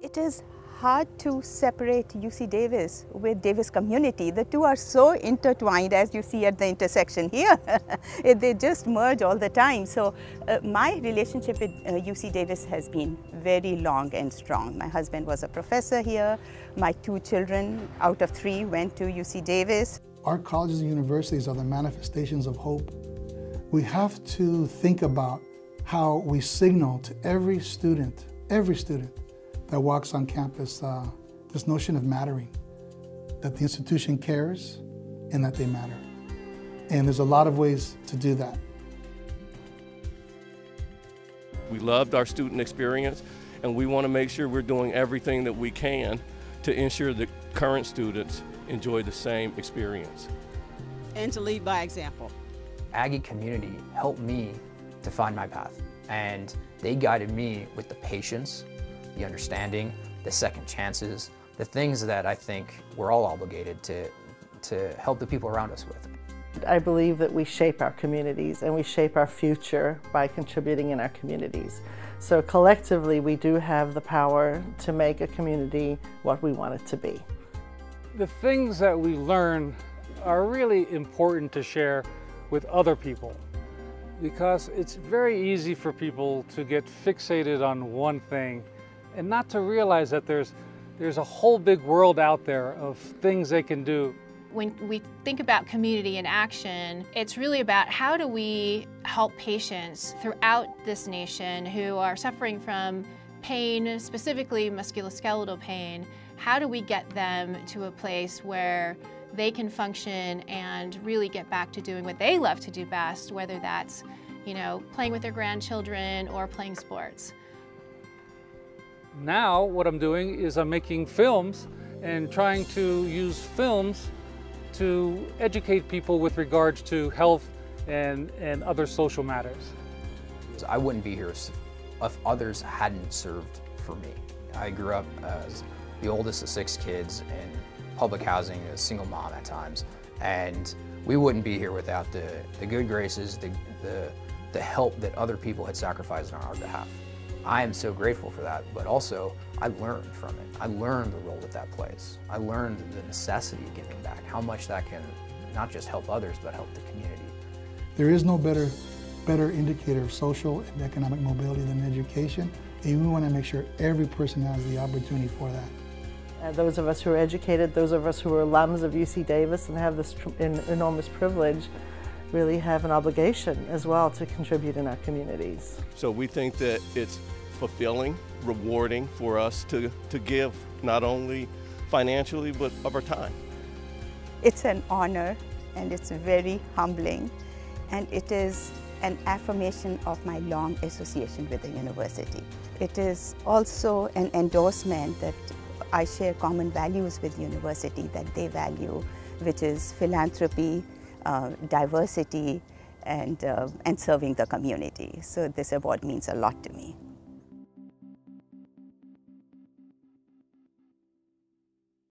It is hard to separate UC Davis with Davis community. The two are so intertwined, as you see at the intersection here. They just merge all the time. So my relationship with UC Davis has been very long and strong. My husband was a professor here. My 2 children out of 3 went to UC Davis. Our colleges and universities are the manifestations of hope. We have to think about how we signal to every student that walks on campus this notion of mattering, that the institution cares and that they matter. And there's a lot of ways to do that. We loved our student experience, and we want to make sure we're doing everything that we can to ensure that current students enjoy the same experience. And to lead by example. Aggie community helped me to find my path, and they guided me with the patience, the understanding, the second chances, the things that I think we're all obligated to help the people around us with. I believe that we shape our communities and we shape our future by contributing in our communities. So collectively we do have the power to make a community what we want it to be. The things that we learn are really important to share with other people, because it's very easy for people to get fixated on one thing and not to realize that there's a whole big world out there of things they can do. When we think about community in action, it's really about how do we help patients throughout this nation who are suffering from pain, specifically musculoskeletal pain. How do we get them to a place where they can function and really get back to doing what they love to do best, whether that's, playing with their grandchildren or playing sports. Now what I'm doing is I'm making films and trying to use films to educate people with regards to health and other social matters. I wouldn't be here if others hadn't served for me. I grew up as the oldest of 6 kids in public housing, a single mom at times, and we wouldn't be here without the good graces, the help that other people had sacrificed on our behalf. I am so grateful for that, but also I learned from it. I learned the role that plays. I learned the necessity of giving back, how much that can not just help others, but help the community. There is no better indicator of social and economic mobility than education, and we want to make sure every person has the opportunity for that. Those of us who are educated, those of us who are alums of UC Davis and have this enormous privilege, really have an obligation as well to contribute in our communities. So we think that it's fulfilling, rewarding for us to give, not only financially, but of our time. It's an honor and it's very humbling, and it is an affirmation of my long association with the university. It is also an endorsement that I share common values with the university that they value, which is philanthropy, diversity, and serving the community. So this award means a lot to me.